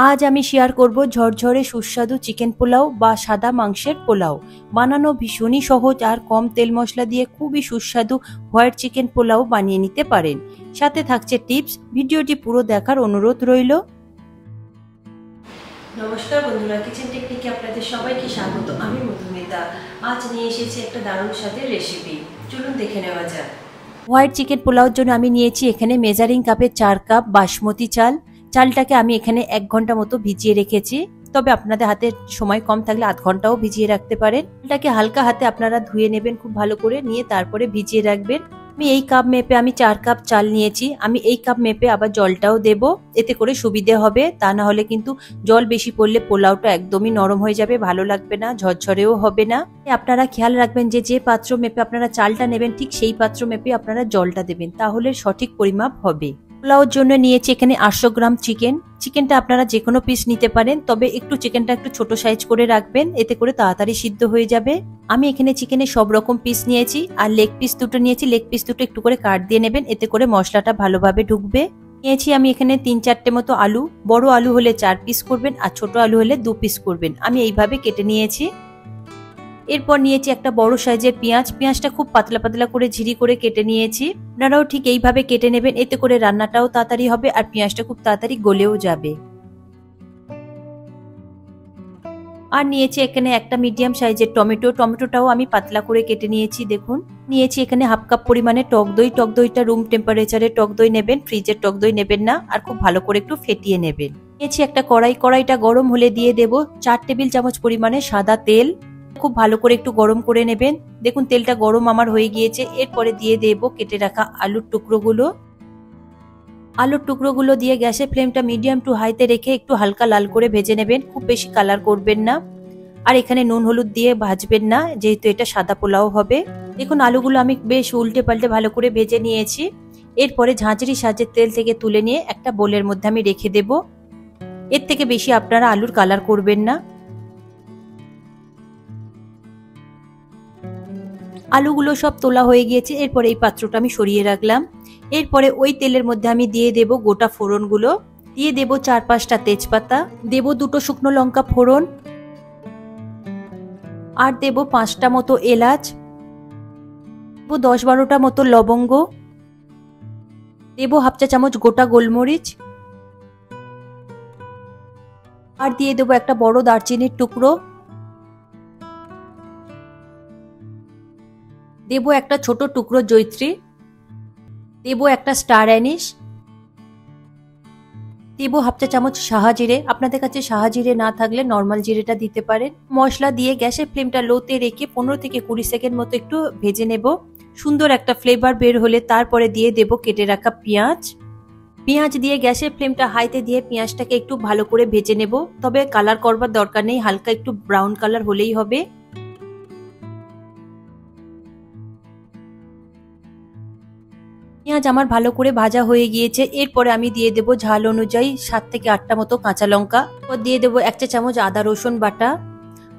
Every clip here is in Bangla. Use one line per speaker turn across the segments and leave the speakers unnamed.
আজ আমি শেয়ার করব ঝরঝরে সুস্বাদু চিকেন পোলাও বা সাদা মাংসের পোলাও। বানানো ভীষণই সহজ আর কম তেল মশলা দিয়ে খুবই সুস্বাদু হোয়াইট চিকেন পোলাও বানিয়ে নিতে পারেন। সাথে থাকছে টিপস, ভিডিওটি পুরো দেখার অনুরোধ রইল। নমস্কার বন্ধুরা, কিচেন টেকনিকে আপনাদের সবাইকে স্বাগত। আমি মধুমিতা। আজ নিয়ে এসেছি একটা দারুণ স্বাদের রেসিপি, চলুন দেখে নেওয়া যাক। হোয়াইট চিকেন পোলাওর জন্য আমি নিয়েছি এখানে মেজারিং কাপে 4 কাপ বাসমতি চাল। চালটাকে আমি এখানে 1 ঘন্টা মতো ভিজিয়ে রেখেছি, তবে আপনাদের হাতে সময় কম থাকলে আধ ঘন্টাও ভিজিয়ে রাখতে পারেন। চালটাকে হালকা হাতে আপনারা ধুয়ে নেবেন খুব ভালো করে, নিয়ে তারপরে ভিজিয়ে রাখবেন। আমি এই কাপ মেপে আমি 4 কাপ চাল নিয়েছি। আমি এই কাপ মেপে আবার জলটাও দেব, এতে করে সুবিধে হবে। তা না হলে কিন্তু জল বেশি পড়লে পোলাওটা একদমই নরম হয়ে যাবে, ভালো লাগবে না, ঝরঝরেও হবে না। আপনারা খেয়াল রাখবেন যে পাত্র মেপে আপনারা চালটা নেবেন ঠিক সেই পাত্র মেপে আপনারা জলটা দেবেন, তাহলে সঠিক পরিমাপ হবে। পোলাওর জন্য নিয়েছি এখানে 800 গ্রাম চিকেন। চিকেনটা আপনারা যে কোনো পিস নিতে পারেন, তবে চিকেনটা একটু ছোট সাইজ করে রাখবেন, এতে করে তাড়াতাড়ি সিদ্ধ হয়ে যাবে। আমি এখানে চিকেনের সব রকম পিস নিয়েছি, আর লেগ পিস দুটো নিয়েছি। লেগ পিস দুটো একটু করে কাট দিয়ে নেবেন, এতে করে মশলাটা ভালোভাবে ঢুকবে। নিয়েছি আমি এখানে 3-4টে মতো আলু। বড় আলু হলে 4 পিস করবেন, আর ছোট আলু হলে 2 পিস করবেন। আমি এইভাবে কেটে নিয়েছি। এরপর নিয়েছি একটা বড় সাইজের পেঁয়াজ। পেঁয়াজটা খুব পাতলা পাতলা করে ঝিরি করে কেটে নিয়েছি। আপনারাও ঠিক এইভাবে কেটে নেবেন, এতে করে রান্নাটাও তাড়াতাড়ি হবে আর পেঁয়াজটা খুব তাড়াতাড়ি গলেও যাবে। আর নিয়েছি এখানে একটা মিডিয়াম সাইজের টমেটো। টমেটোটাও আমি পাতলা করে কেটে নিয়েছি। দেখুন, নিয়েছি এখানে হাফ কাপ পরিমাণে টক দই। টক দইটা রুম টেম্পারেচারে টক দই নেবেন, ফ্রিজের টক দই নেবেন না। আর খুব ভালো করে একটু ফেটিয়ে নেবেন। নিয়েছি একটা কড়াই। কড়াইটা গরম হলে দিয়ে দেব 4 টেবিল চামচ পরিমাণে সাদা তেল। খুব ভালো করে একটু গরম করে নেবেন। দেখুন তেলটা গরম আমার হয়ে গিয়েছে। এরপরে দিয়ে দেব কেটে রাখা আলুর টুকরোগুলো। আলুর টুকরোগুলো দিয়ে গ্যাসের ফ্লেমটা মিডিয়াম টু হাইতে রেখে একটু হালকা লাল করে ভেজে নেবেন, খুব বেশি কালার করবেন না। আর এখানে নুন হলুদ দিয়ে ভাজবেন না, যেহেতু এটা সাদা পোলাও হবে। দেখুন আলুগুলো আমি বেশ উল্টে পাল্টে ভালো করে ভেজে নিয়েছি। এরপরে ঝাঁঝরি সাহায্যে তেল থেকে তুলে নিয়ে একটা বোলের মধ্যে আমি রেখে দেব। এর থেকে বেশি আপনারা আলুর কালার করবেন না। আলুগুলো সব তোলা হয়ে গিয়েছে। এরপরে এই পাত্রটা আমি সরিয়ে রাখলাম। এরপরে ওই তেলের মধ্যে আমি দিয়ে দেব গোটা ফোড়নগুলো। দিয়ে দেব 4-5টা তেজপাতা, দেব 2টো শুকনো লঙ্কা ফোড়ন, আর দেব 5টা মতো এলাচ, দেব 10-12টা মতো লবঙ্গ, দেব হাফ চা চামচ গোটা গোলমরিচ, আর দিয়ে দেব একটা বড় দারচিনির টুকরো, দেব একটা ছোট টুকরো জয়িত্রী, দেব একটা স্টার অ্যানিশ, দেব হাফ চা চামচ সাহা জিরে। আপনাদের কাছে সাহা জিরে না থাকলে নর্মাল জিরেটা দিতে পারেন। মশলা দিয়ে গ্যাসের ফ্লেমটা লোতে রেখে 15 থেকে 20 সেকেন্ড মতো একটু ভেজে নেব। সুন্দর একটা ফ্লেভার বের হলে তারপরে দিয়ে দেব কেটে রাখা পেঁয়াজ। পেঁয়াজ দিয়ে গ্যাসের ফ্লেমটা হাইতে দিয়ে পেঁয়াজটাকে একটু ভালো করে ভেজে নেব, তবে কালার করবার দরকার নেই, হালকা একটু ব্রাউন কালার হলেই হবে। পেঁয়াজ আমার ভালো করে ভাজা হয়ে গিয়েছে। এরপরে আমি দিয়ে দেব ঝাল অনুযায়ী 7 থেকে 8টা মতো কাঁচা লঙ্কা। দিয়ে দেব 1 চা চামচ আদা রসুন বাটা।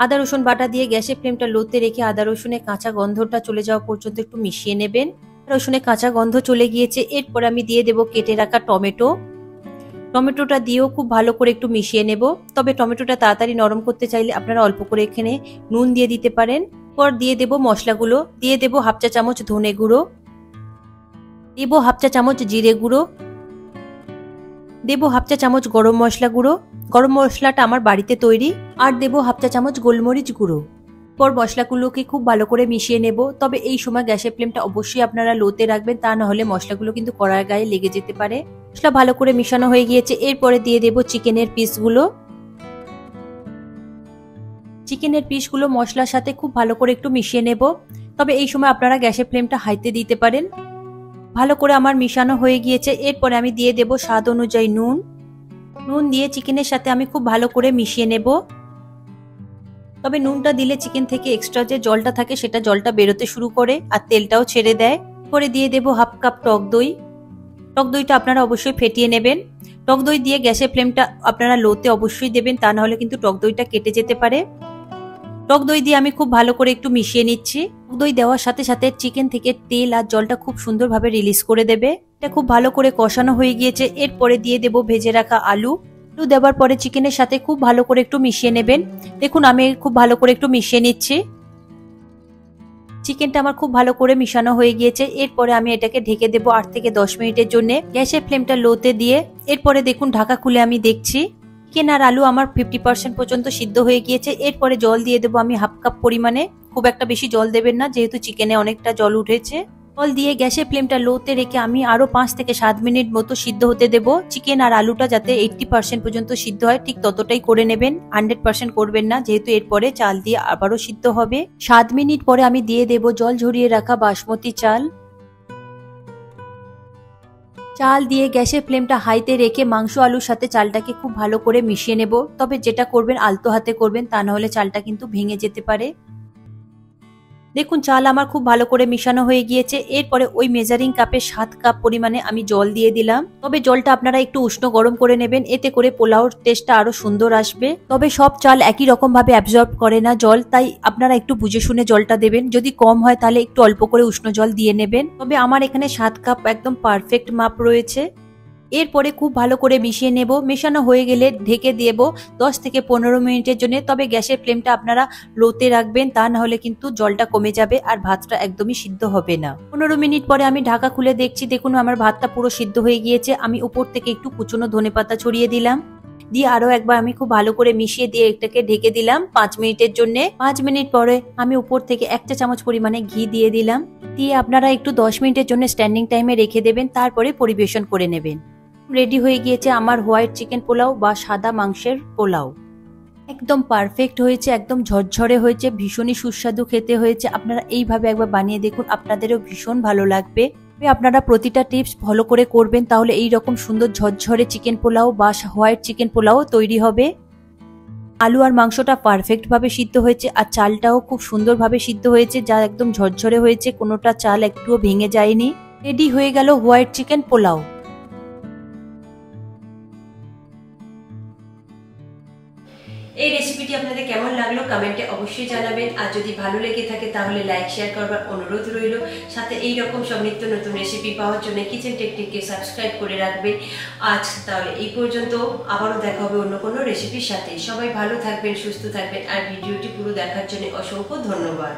আদা রসুন বাটা দিয়ে গ্যাসের ফ্লেমটা লোতে রেখে আদা রসুনের কাঁচা গন্ধটা চলে যাওয়া পর্যন্ত একটু মিশিয়ে নেবেন। রসুনের কাঁচা গন্ধ চলে গিয়েছে। এরপরে আমি দিয়ে দেব কেটে রাখা টমেটো। টমেটোটা দিয়েও খুব ভালো করে একটু মিশিয়ে নেব, তবে টমেটোটা তাড়াতাড়ি নরম করতে চাইলে আপনারা অল্প করে এখানে নুন দিয়ে দিতে পারেন। এরপর দিয়ে দেব মশলাগুলো। দিয়ে দেব হাফ চা চামচ ধনে গুঁড়ো, দেব হাফ চা চামচ জিরে গুঁড়ো, দেব হাফ চা চামচ গরম মশলা গুঁড়ো। গরম মশলাটা আমার বাড়িতে তৈরি। আর দেব হাফ চা চামচ গোলমরিচ গুঁড়ো। পর মশলাগুলোকে খুব ভালো করে মিশিয়ে নেব, তবে এই সময় গ্যাসের ফ্লেমটা অবশ্যই আপনারা লোতে রাখবেন, তা না হলে মশলাগুলো কিন্তু কড়ার গায়ে লেগে যেতে পারে। মশলা ভালো করে মিশানো হয়ে গিয়েছে। এরপরে দিয়ে দেব চিকেনের পিসগুলো। চিকেনের পিসগুলো মশলার সাথে খুব ভালো করে একটু মিশিয়ে নেব, তবে এই সময় আপনারা গ্যাসের ফ্লেমটা হাইতে দিতে পারেন। ভালো করে আমার মিশানো হয়ে গিয়েছে। এরপরে আমি দিয়ে দেব স্বাদ অনুযায়ী নুন। নুন দিয়ে চিকেনের সাথে আমি খুব ভালো করে মিশিয়ে নেব, তবে নুনটা দিলে চিকেন থেকে এক্সট্রা যে জলটা থাকে সেটা জলটা বেরোতে শুরু করে আর তেলটাও ছেড়ে দেয়। পরে দিয়ে দেব হাফ কাপ টক দই। টক দইটা আপনারা অবশ্যই ফেটিয়ে নেবেন। টক দই দিয়ে গ্যাসের ফ্লেমটা আপনারা লোতে অবশ্যই দেবেন, তা না হলে কিন্তু টক দইটা কেটে যেতে পারে। টক দই দিয়ে আমি খুব ভালো করে একটু মিশিয়ে নিচ্ছি। টক দই দেওয়ার সাথে সাথে চিকেন থেকে তেল আর জলটা খুব সুন্দরভাবে রিলিজ করে দেবে। এটা খুব ভালো করে কষানো হয়ে গিয়েছে। এরপরে দিয়ে দেব ভেজে রাখা আলু। আলু দেওয়ার পরে চিকেনের সাথে খুব ভালো করে একটু মিশিয়ে নেবেন। দেখুন আমি খুব ভালো করে একটু মিশিয়ে নিচ্ছি। চিকেনটা আমার খুব ভালো করে মিশানো হয়ে গিয়েছে। এরপরে আমি এটাকে ঢেকে দেবো 8 থেকে 10 মিনিটের জন্য। গ্যাসের ফ্লেমটা লোতে দিয়ে এরপরে দেখুন ঢাকা খুলে আমি দেখছি চিকেন আর আলু আমার 50% পর্যন্ত সিদ্ধ হয়ে গিয়েছে। এরপরে জল দিয়ে দেবো আমি হাফ কাপ পরিমাণে। খুব একটা বেশি জল দেবেন না, যেহেতু চিকেনে অনেকটা জল উঠেছে। জল দিয়ে গ্যাসের ফ্লেমটা লোতে রেখে আমি আরো 5 থেকে 7 মিনিট মতো সিদ্ধ হতে দেব। চিকেন আর আলুটা যাতে 80% পর্যন্ত সিদ্ধ হয় ঠিক ততটাই করে নেবেন, 100% করবেন না, যেহেতু এরপরে চাল দিয়ে আবারও সিদ্ধ হবে। 7 মিনিট পরে আমি দিয়ে দেব জল ঝরিয়ে রাখা বাসমতি চাল। চাল দিয়ে গ্যাসের ফ্লেমটা হাইতে রেখে মাংস আলুর সাথে চালটাকে খুব ভালো করে মিশিয়ে নেব। তবে যেটা করবেন আলতো হাতে করবেন, তা না হলে চালটা কিন্তু ভেঙে যেতে পারে। দেখুন চাল আমার খুব ভালো করে মিশানো হয়ে গিয়েছে। এরপরে ওই মেজারিং কাপে 7 কাপ পরিমাণে আমি জল দিয়ে দিলাম। তবে জলটা আপনারা একটু উষ্ণ গরম করে নেবেন, এতে করে পোলাওর টেস্টটা আরো সুন্দর আসবে। তবে সব চাল একই রকম ভাবে অ্যাবজর্ব করে না জল, তাই আপনারা একটু বুঝে শুনে জলটা দেবেন। যদি কম হয় তাহলে একটু অল্প করে উষ্ণ জল দিয়ে নেবেন। তবে আমার এখানে 7 কাপ একদম পারফেক্ট মাপ রয়েছে। এরপরে খুব ভালো করে মিশিয়ে নেব। মেশানো হয়ে গেলে ঢেকে দেব 10 থেকে 15 মিনিটের জন্য। তবে গ্যাসের ফ্লেমটা আপনারা লোতে রাখবেন, তা না হলে কিন্তু জলটা কমে যাবে আর ভাতটা একদমই সিদ্ধ হবে না। 15 মিনিট পরে আমি ঢাকা খুলে দেখছি, দেখুন আমার ভাতটা পুরো সিদ্ধ হয়ে গিয়েছে। আমি উপর থেকে একটু কুচনো ধনেপাতা ছড়িয়ে দিলাম, দিয়ে আরো একবার আমি খুব ভালো করে মিশিয়ে দিয়ে এটাকে ঢেকে দিলাম 5 মিনিটের জন্য। 5 মিনিট পরে আমি উপর থেকে 1 চা চামচ পরিমাণে ঘি দিয়ে দিলাম। দিয়ে আপনারা একটু 10 মিনিটের জন্য স্ট্যান্ডিং টাইমে রেখে দেবেন, তারপরে পরিবেশন করে নেবেন। রেডি হয়ে গিয়েছে আমার হোয়াইট চিকেন পোলাও বা সাদা মাংসের পোলাও। একদম পারফেক্ট হয়েছে, একদম ঝরঝরে হয়েছে, ভীষণই সুস্বাদু খেতে হয়েছে। আপনারা এইভাবে একবার বানিয়ে দেখুন, আপনাদেরও ভীষণ ভালো লাগবে। আপনারা প্রতিটা টিপস ফলো করে করবেন, তাহলে এই রকম সুন্দর ঝরঝরে চিকেন পোলাও বা হোয়াইট চিকেন পোলাও তৈরি হবে। আলু আর মাংসটা পারফেক্ট ভাবে সিদ্ধ হয়েছে আর চালটাও খুব সুন্দরভাবে সিদ্ধ হয়েছে, যা একদম ঝরঝরে হয়েছে, কোনোটা চাল একটুও ভেঙে যায়নি। রেডি হয়ে গেল হোয়াইট চিকেন পোলাও। এই রেসিপিটি আপনাদের কেমন লাগলো কমেন্টে অবশ্যই জানাবেন। আর যদি ভালো লেগে থাকে তাহলে লাইক শেয়ার করবার অনুরোধ রইল। সাথে এই রকম সব নিত্য নতুন রেসিপি পাওয়ার জন্য কিচেন টেকনিককে সাবস্ক্রাইব করে রাখবেন। আজ তাহলে এই পর্যন্ত, আবারও দেখা হবে অন্য কোনো রেসিপির সাথে। সবাই ভালো থাকবেন, সুস্থ থাকবেন, আর ভিডিওটি পুরো দেখার জন্য অসংখ্য ধন্যবাদ।